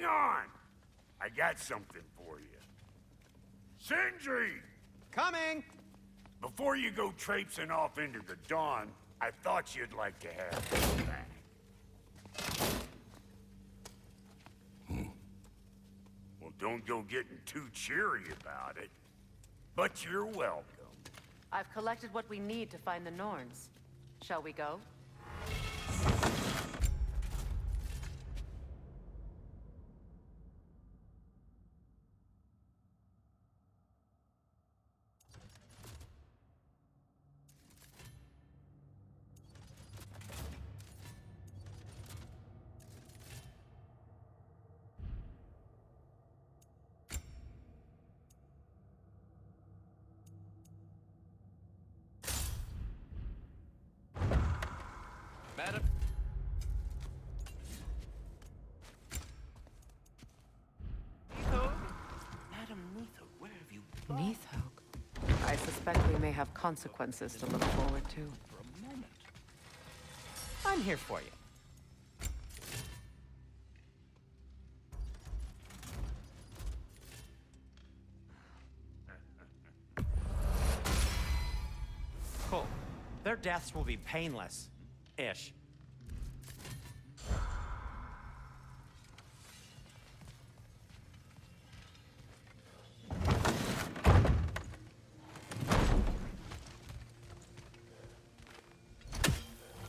Hang on! I got something for you. Sindri! Coming! Before you go traipsing off into the dawn, I thought you'd like to have this back. Well, don't go getting too cheery about it. But you're welcome. I've collected what we need to find the Norns. Shall we go? Madam? Madam Neitho, where have you Neithog. I suspect we may have consequences to look forward to. for a moment? I'm here for you. Cool. Their deaths will be painless. Ish.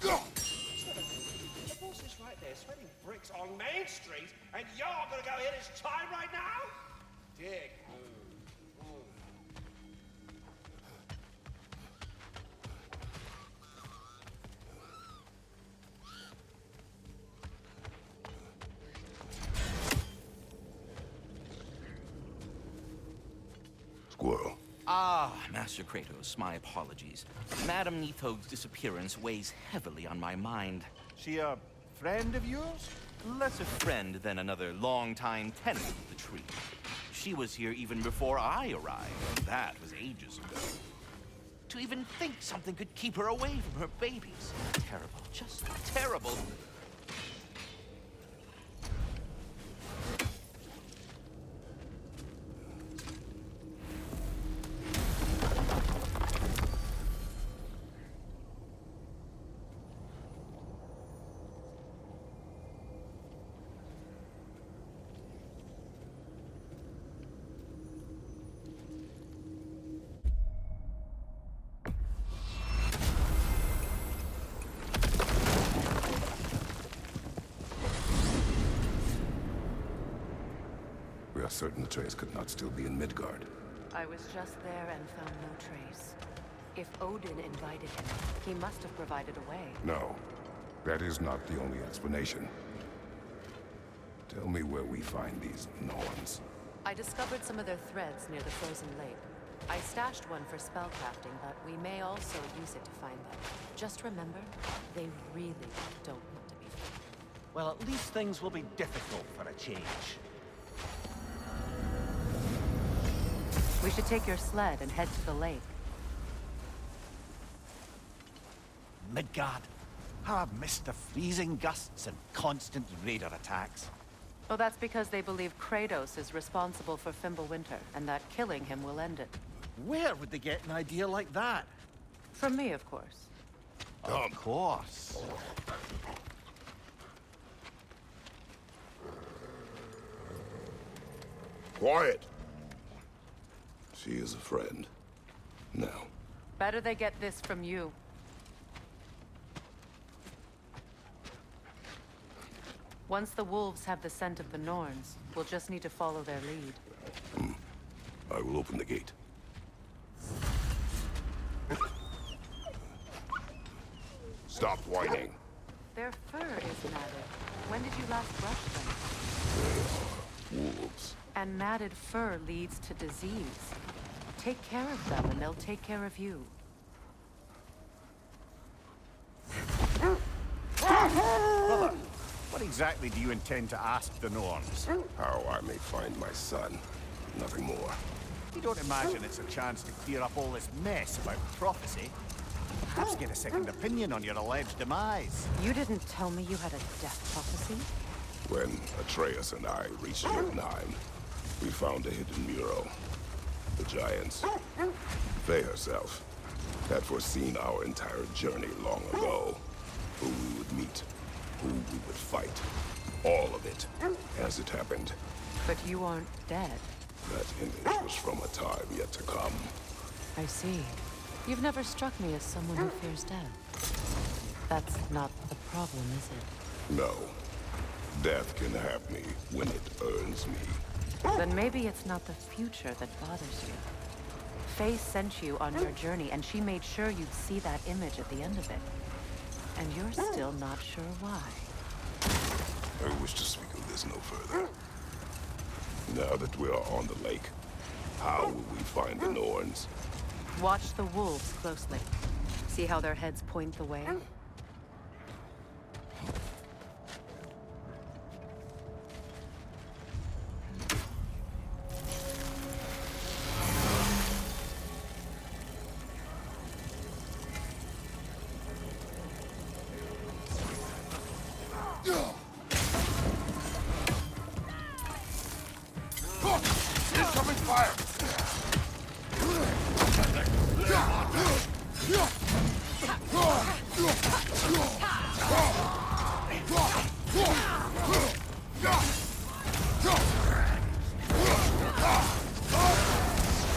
The boss is right there, sweating bricks on Main Street, and you're gonna go hit his time right now? Dick move. Squirrel. Ah, Master Kratos, my apologies. Madam Neithog's disappearance weighs heavily on my mind. She a friend of yours? Less a friend than another long-time tenant of the tree. She was here even before I arrived, and that was ages ago. To even think something could keep her away from her babies. Terrible, just terrible. We are certain Atreus could not still be in Midgard. I was just there and found no trace. If Odin invited him, he must have provided a way. No, that is not the only explanation. Tell me where we find these Norns. I discovered some of their threads near the frozen lake. I stashed one for spellcrafting, but we may also use it to find them. Just remember, they really don't want to be found. Well, at least things will be difficult for a change. We should take your sled and head to the lake. Midgard. How I've missed the freezing gusts and constant raider attacks. Well, that's because they believe Kratos is responsible for Fimbulwinter, and that killing him will end it. Where would they get an idea like that? From me, of course. Of course. Quiet! She is a friend. Now. Better they get this from you. Once the wolves have the scent of the Norns, we'll just need to follow their lead. I will open the gate. Stop whining. Their fur is matted. When did you last brush them? Wolves. And matted fur leads to disease. Take care of them and they'll take care of you. Brother, what exactly do you intend to ask the Norns? How I may find my son. Nothing more. You don't imagine it's a chance to clear up all this mess about prophecy? Perhaps get a second opinion on your alleged demise. You didn't tell me you had a death prophecy? When Atreus and I reached Year 9, we found a hidden mural. The Giants, Faye herself, had foreseen our entire journey long ago. Who we would meet, who we would fight. All of it, as it happened. But you aren't dead. That image was from a time yet to come. I see. You've never struck me as someone who fears death. That's not the problem, is it? No. Death can have me when it earns me. Then maybe it's not the future that bothers you. Faye sent you on your journey, and she made sure you'd see that image at the end of it. And you're still not sure why. I wish to speak of this no further. Now that we are on the lake, how will we find the Norns? Watch the wolves closely. See how their heads point the way? Incoming fire!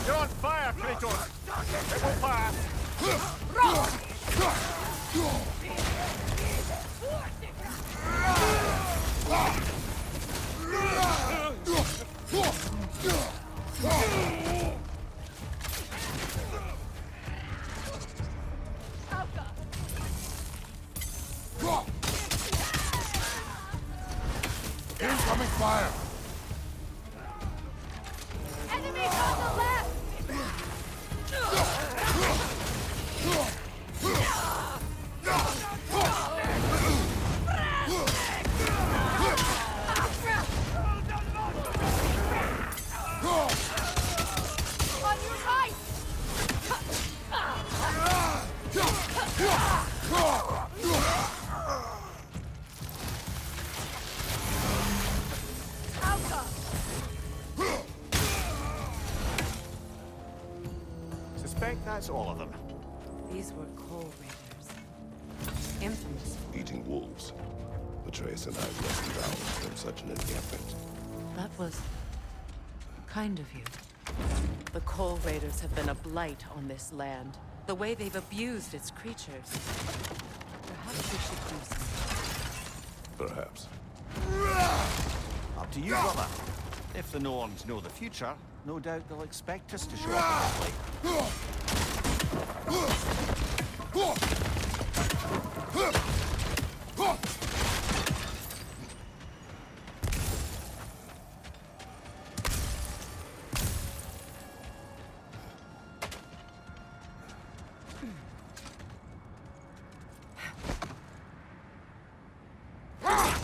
You're on fire, Kratos! It will pass! Incoming fire! Enemies on the left! On your right! Suspect that's all of them. These were coal raiders. Infamous. Eating wolves. Atreus and I rescued ours from such an encampment. That was kind of you. The coal raiders have been a blight on this land. The way they've abused its creatures. Perhaps we should do something. Perhaps. Up to you, brother. If the Norns know the future, no doubt they'll expect us to show up early.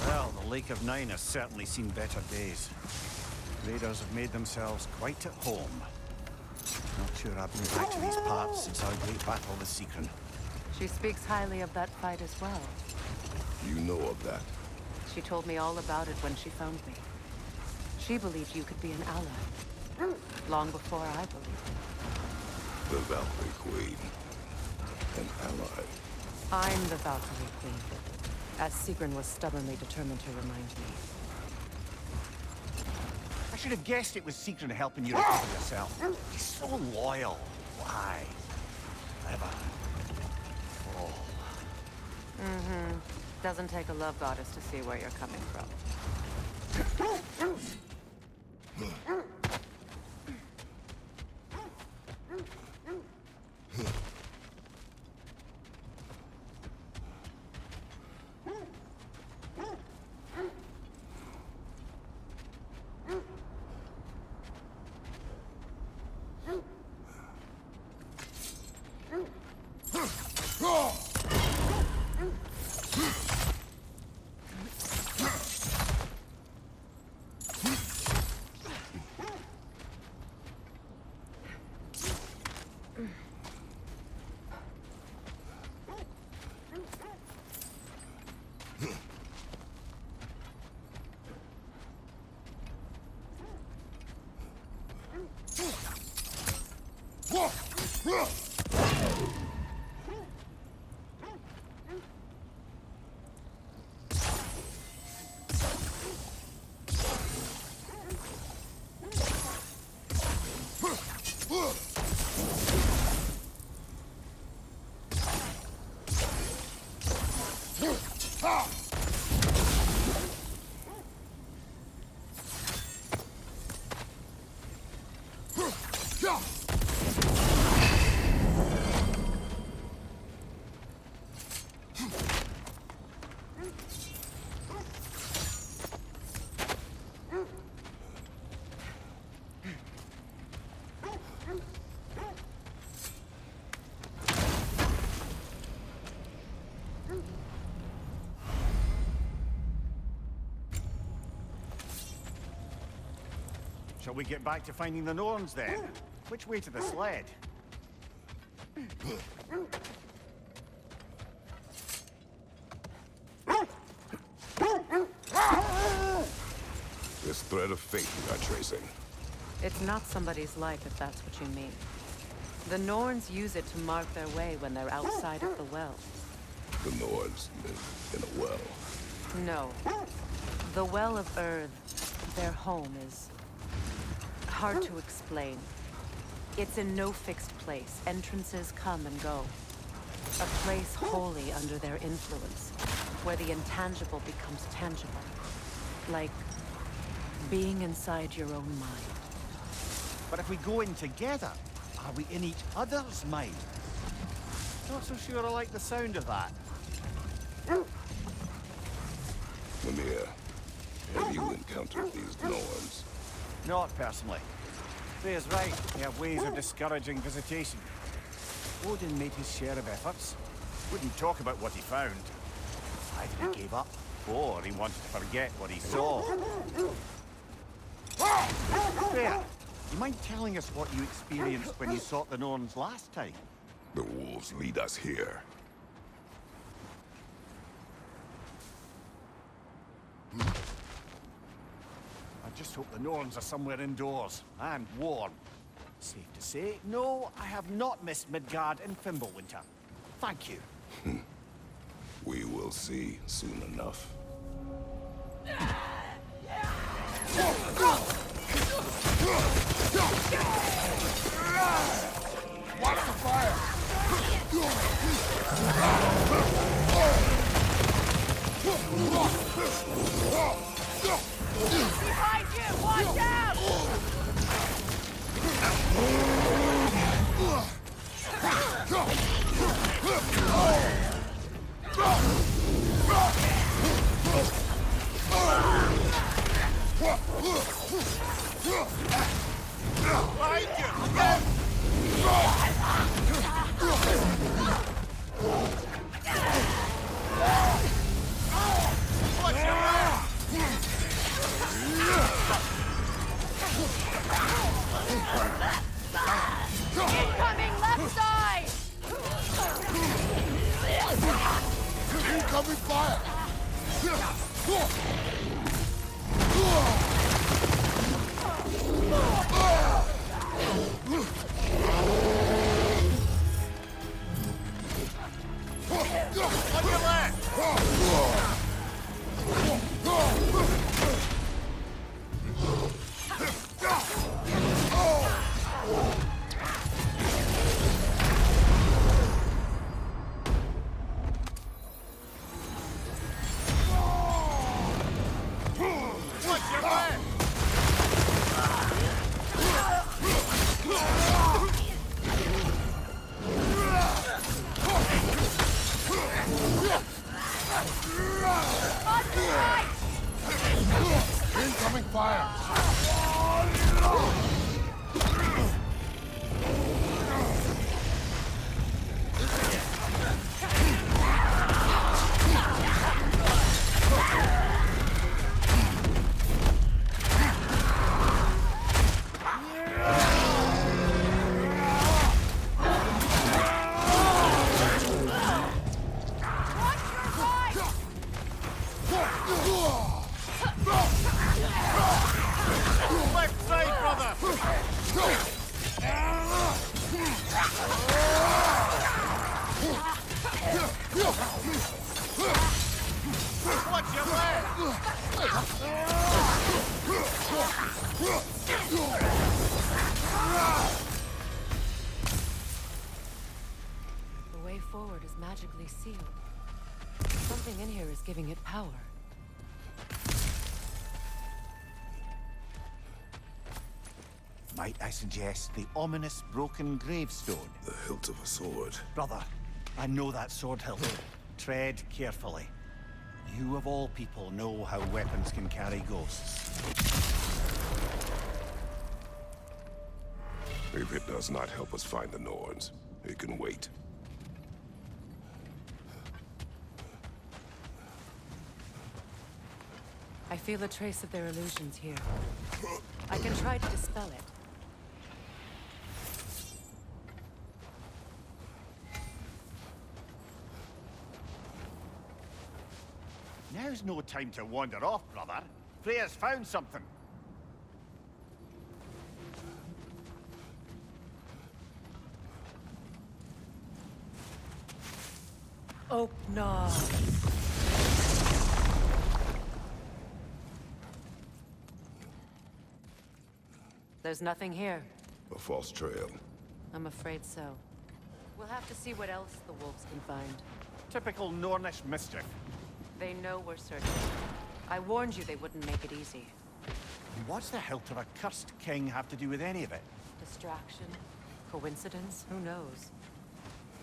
Well, the Lake of Nine has certainly seen better days. Raiders have made themselves quite at home. Not sure I've been back to these parts since our great battle with Secret. She speaks highly of that fight as well. You know of that. She told me all about it when she found me. She believed you could be an ally. Long before I believed it. The Valkyrie Queen. An ally. I'm the Valkyrie Queen. As Sigrun was stubbornly determined to remind me. I should have guessed it was Secret helping you recover yourself. He's so loyal. Why? Clever. Oh. Doesn't take a love goddess to see where you're coming from. Shall we get back to finding the Norns then? Which way to the sled? This thread of fate we are tracing. It's not somebody's life, if that's what you mean. The Norns use it to mark their way when they're outside of the well. The Nords live in a well. No. The Well of Earth, their home, is hard to explain. It's in no fixed place. Entrances come and go. A place wholly under their influence, where the intangible becomes tangible. Like being inside your own mind. But if we go in together, are we in each other's mind? Not so sure I like the sound of that. Mimir, have you encountered these Norns? Not personally. Freya's right. They have ways of discouraging visitation. Odin made his share of efforts. Wouldn't talk about what he found. Either he gave up, or he wanted to forget what he saw. Freya, you mind telling us what you experienced when you sought the Norns last time? The wolves lead us here. I just hope the Norns are somewhere indoors, and warm. Safe to say, no, I have not missed Midgard in Fimbulwinter. Thank you. We will see soon enough. Watch the fire! Behind you! Watch out! Incoming left side! Incoming fire! On your left! Incoming fire! Left side, brother! Watch your left! The way forward is magically sealed. Something Something in here is giving it power. Might I suggest the ominous broken gravestone? The hilt of a sword. Brother, I know that sword hilt. Tread carefully. You of all people know how weapons can carry ghosts. If it does not help us find the Norns, it can wait. I feel a trace of their illusions here. I can try to dispel it. Now's no time to wander off, brother. Freya's found something. Oh, no. There's nothing here. A false trail. I'm afraid so. We'll have to see what else the wolves can find. Typical Nornish mischief. They know we're searching. I warned you they wouldn't make it easy. What's the hilt of a cursed king have to do with any of it? Distraction? Coincidence? Who knows?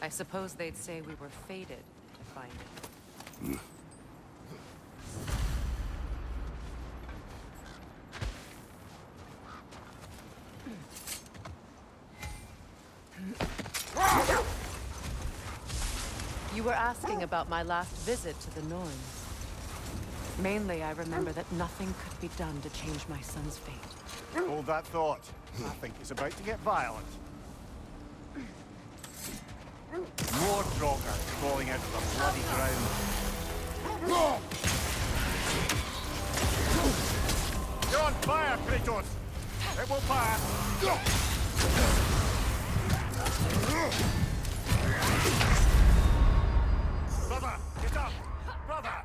I suppose they'd say we were fated to find it. You were asking about my last visit to the Norns. Mainly, I remember that nothing could be done to change my son's fate. Hold that thought. I think it's about to get violent. More Draugr crawling out of the bloody ground. You're on fire, Kratos! It will pass! Brother, get up! Brother!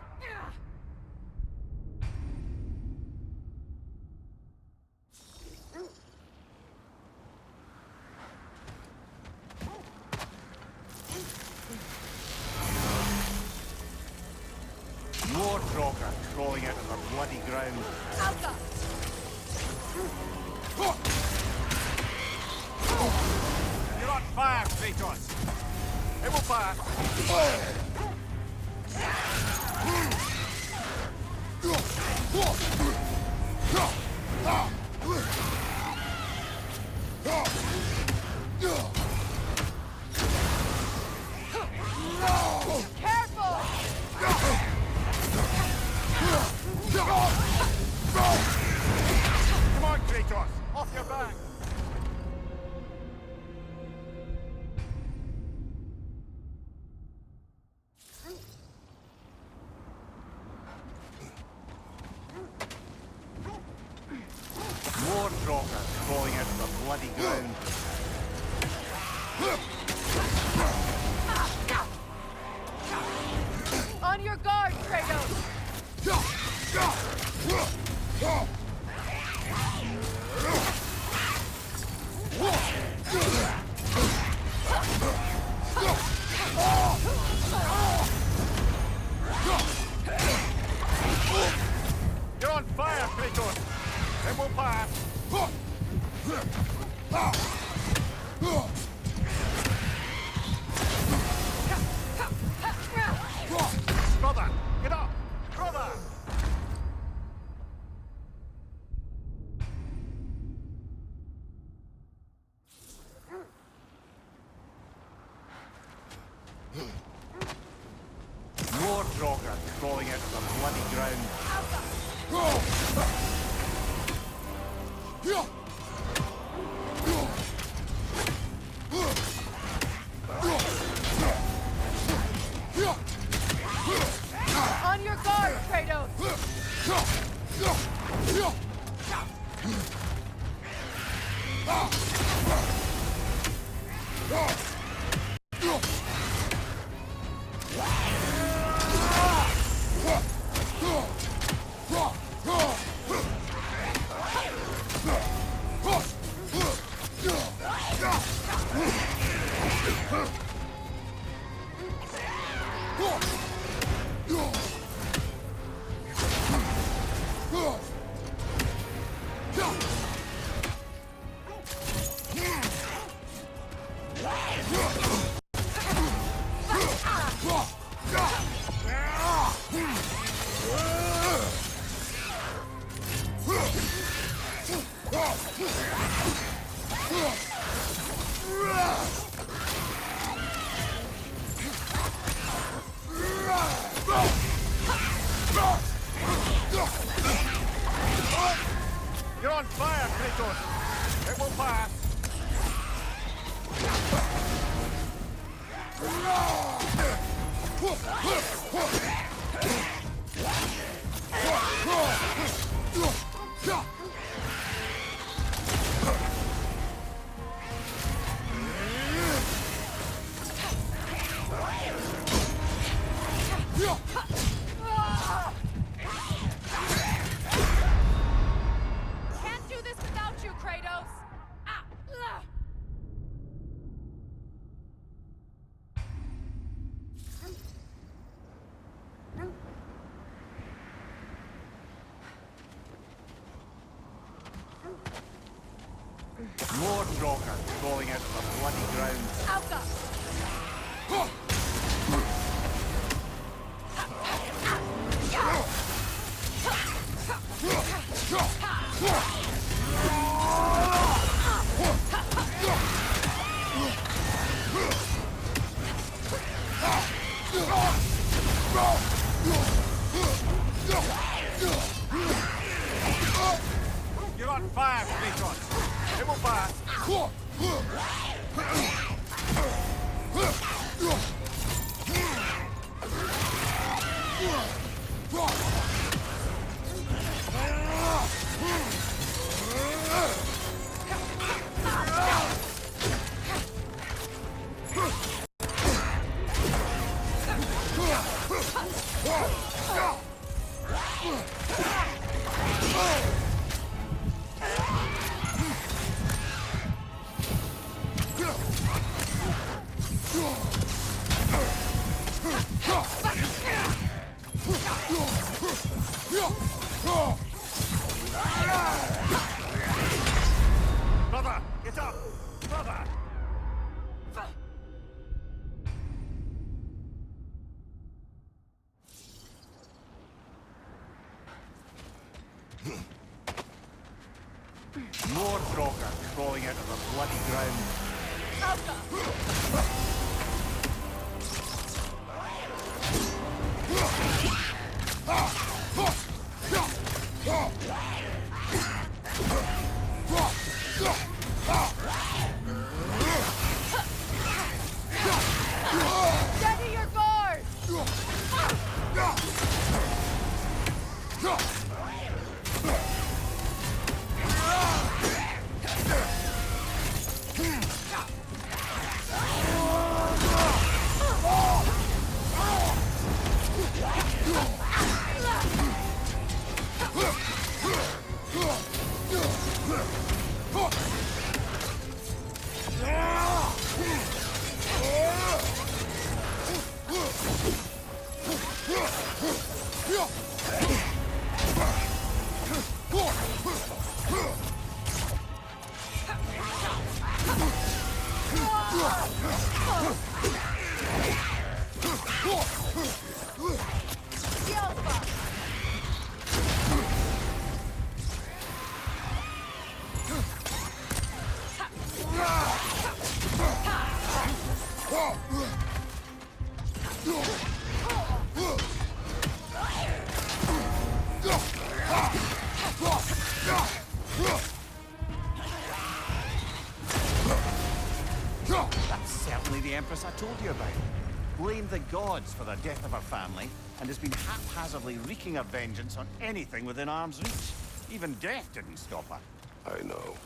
More Draugr crawling out of the bloody ground. You're on fire, Kratos! It will pass! Come on, Kratos! Off your back! More Draugr crawling out of the bloody ground. On your guard, Kratos! You're on fire, Kratos! It will pass! Brother, get up! Brother! More Draugr crawling out of the bloody ground. On your guard, Kratos! You're on fire, Kratos! It will pass! Can't do this without you, Kratos! More Drogon crawling out of the bloody ground. Alka! You're on fire, Kratos! It will pass! Brother, get up! Brother! More Drogon crawling out of the bloody ground. Steady your board! That's certainly the Empress I told you about. Blamed the gods for the death of her family, and has been haphazardly wreaking her vengeance on anything within arm's reach. Even death didn't stop her. I know.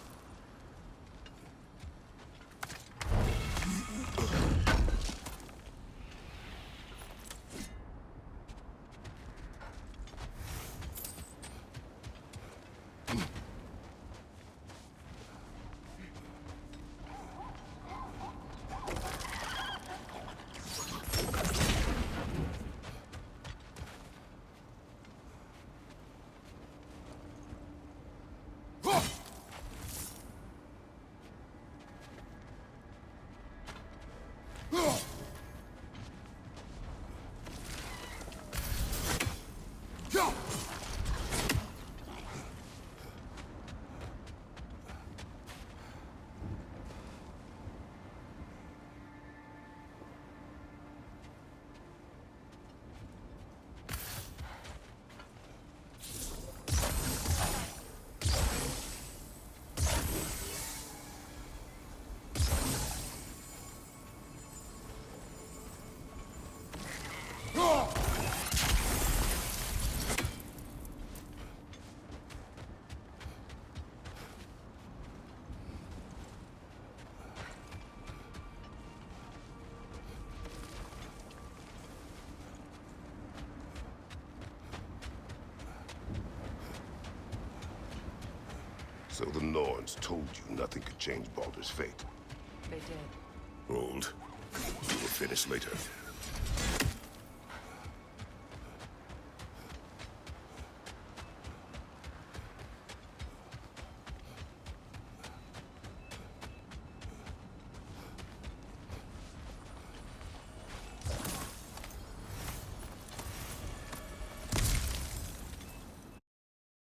So the Norns told you nothing could change Baldur's fate. They did. Hold. You will finish later.